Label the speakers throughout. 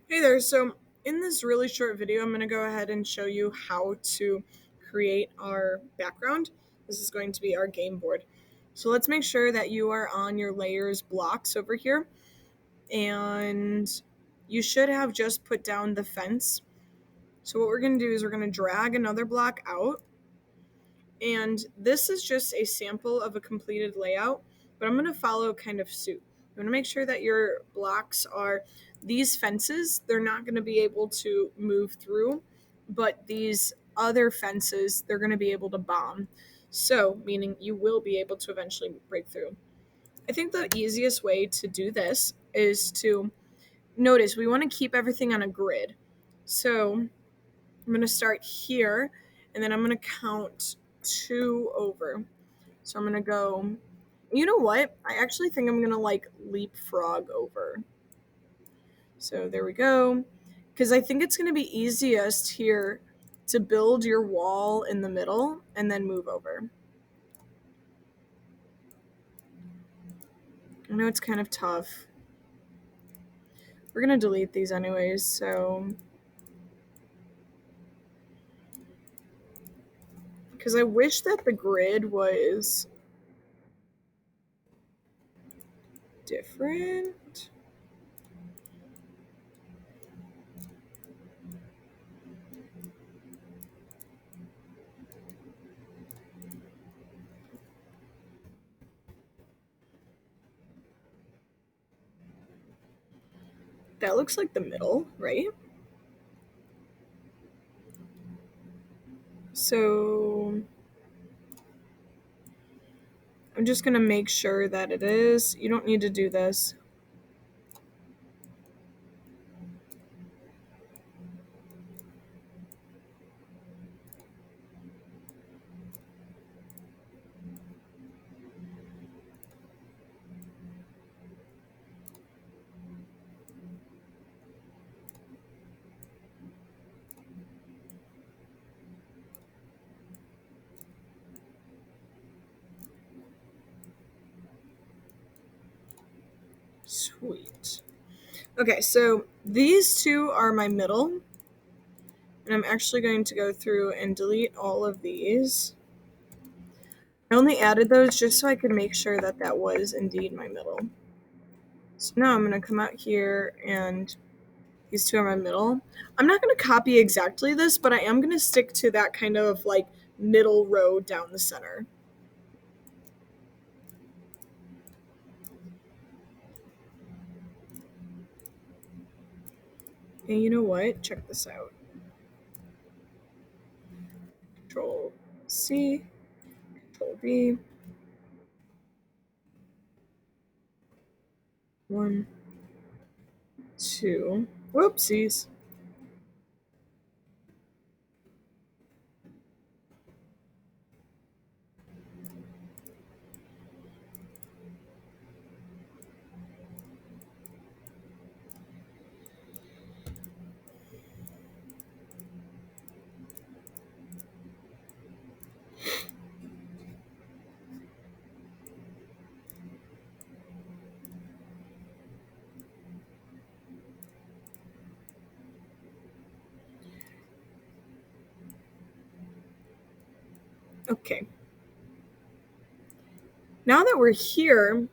Speaker 1: Hey there, so in this really short video, I'm going to go ahead and show you how to create our background. This is going to be our game board. So let's make sure that you are on your layers blocks over here, and you should have just put down the fence. So what we're going to do is we're going to drag another block out, and this is just a sample of a completed layout, but I'm going to follow kind of suit. You want to make sure that your blocks are these fences, they're not going to be able to move through, but these other fences, they're going to be able to bomb. So, meaning you will be able to eventually break through. I think the easiest way to do this is to notice we want to keep everything on a grid. So, I'm going to start here, and then I'm going to count 2 over. So I'm going to go, you know what? I actually think I'm going to leapfrog over. So there we go. Because I think it's going to be easiest here to build your wall in the middle and then move over. I know it's kind of tough. We're going to delete these anyways, so. Because I wish that the grid was different. That looks like the middle, right? So I'm just going to make sure that it is. You don't need to do this. Sweet. Okay, so these two are my middle, and I'm actually going to go through and delete all of these. I only added those just so I could make sure that that was indeed my middle. So now I'm going to come out here, and these two are my middle. I'm not going to copy exactly this, but I am going to stick to that kind of like middle row down the center. And you know what? Check this out. Control C, Control V. 1, 2. Whoopsies. Okay. Now that we're here,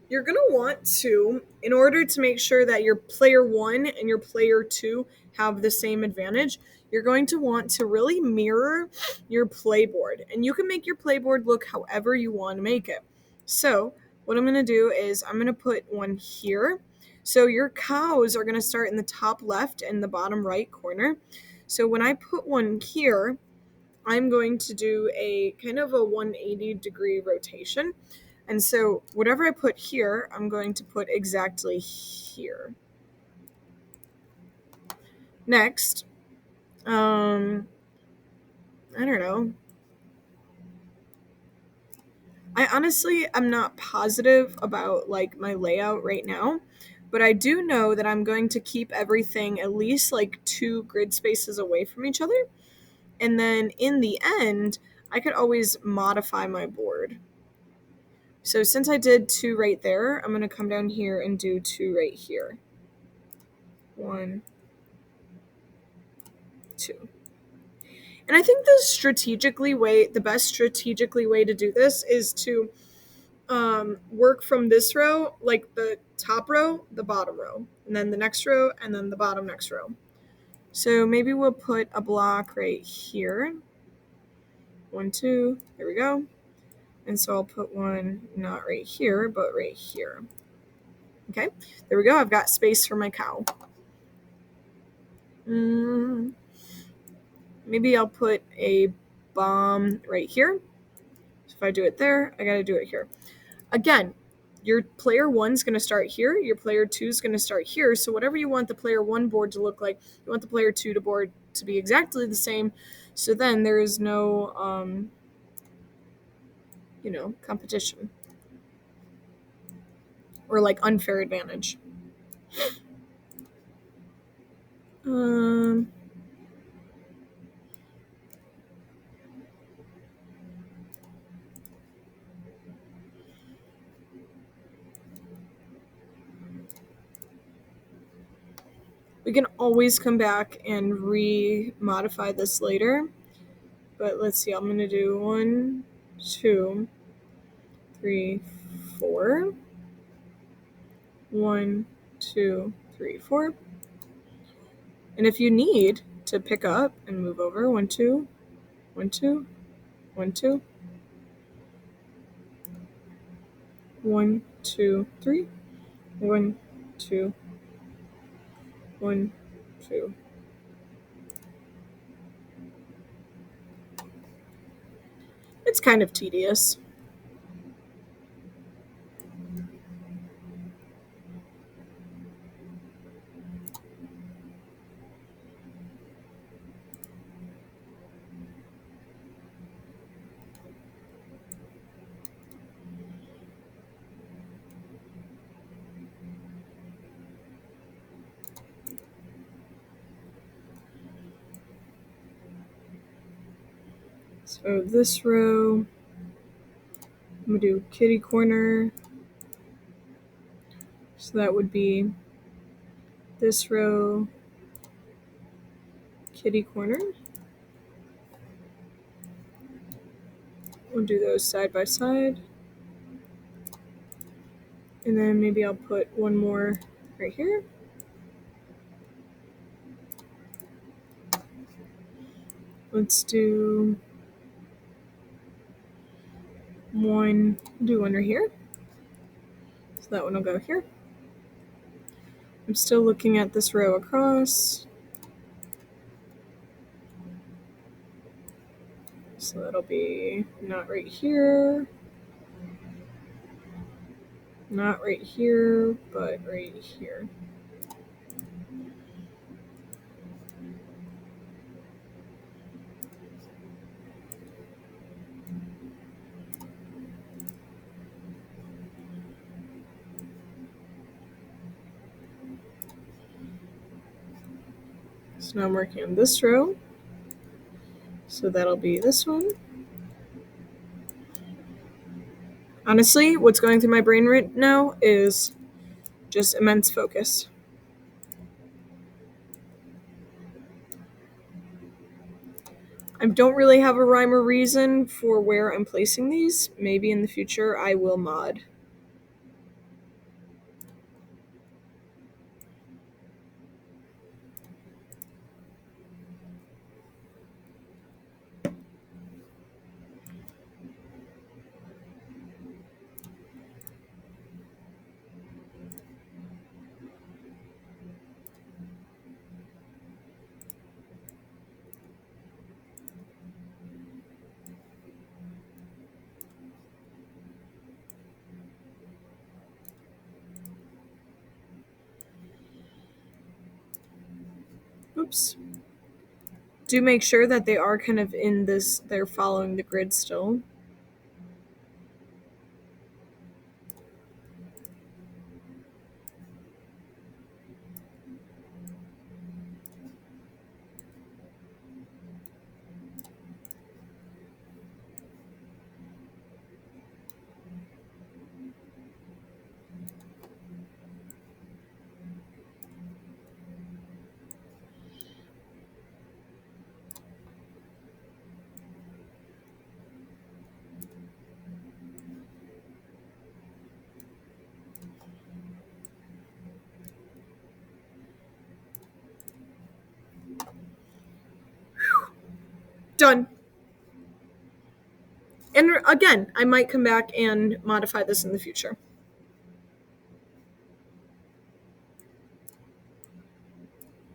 Speaker 1: you're going to want to, in order to make sure that your player 1 and your player 2 have the same advantage, you're going to want to really mirror your playboard. And you can make your playboard look however you want to make it. So what I'm going to do is I'm going to put one here. So your cows are going to start in the top left and the bottom right corner. So when I put one here, I'm going to do a kind of a 180-degree rotation. And so whatever I put here, I'm going to put exactly here. Next, I don't know. I honestly am not positive about like my layout right now, but I do know that I'm going to keep everything at least like 2 grid spaces away from each other. And then in the end, I could always modify my board. So since I did 2 right there, I'm going to come down here and do 2 right here. 1, 2. And I think the best strategically way to do this is to work from this row, like the top row, the bottom row, and then the next row, and then the bottom next row. So maybe we'll put a block right here. 1, 2, there we go. And so I'll put one not right here, but right here. Okay, there we go. I've got space for my cow. Maybe I'll put a bomb right here. So if I do it there, I got to do it here. Again, your player 1's going to start here. Your player 2's going to start here. So whatever you want the player 1 board to look like, you want the player 2 board to be exactly the same. So then there is no, competition or like unfair advantage. We can always come back and re-modify this later. But let's see, I'm going to do 1, 2, 3, 4. 1, 2, 3, 4. And if you need to pick up and move over, 1, 2, 1, 2, 1, 2, 1, 2, 3, 1, 2, 1, 2. It's kind of tedious. So this row, I'm going to do kitty corner. So that would be this row, kitty corner. We'll do those side by side. And then maybe I'll put one more right here. Let's do one right here. So that one will go here. I'm still looking at this row across. So that'll be not right here. Not right here, but right here. So now I'm working on this row. So that'll be this one. Honestly, what's going through my brain right now is just immense focus. I don't really have a rhyme or reason for where I'm placing these. Maybe in the future I will mod. Oops. Do make sure that they are kind of in this, they're following the grid still. Done. And again, I might come back and modify this in the future.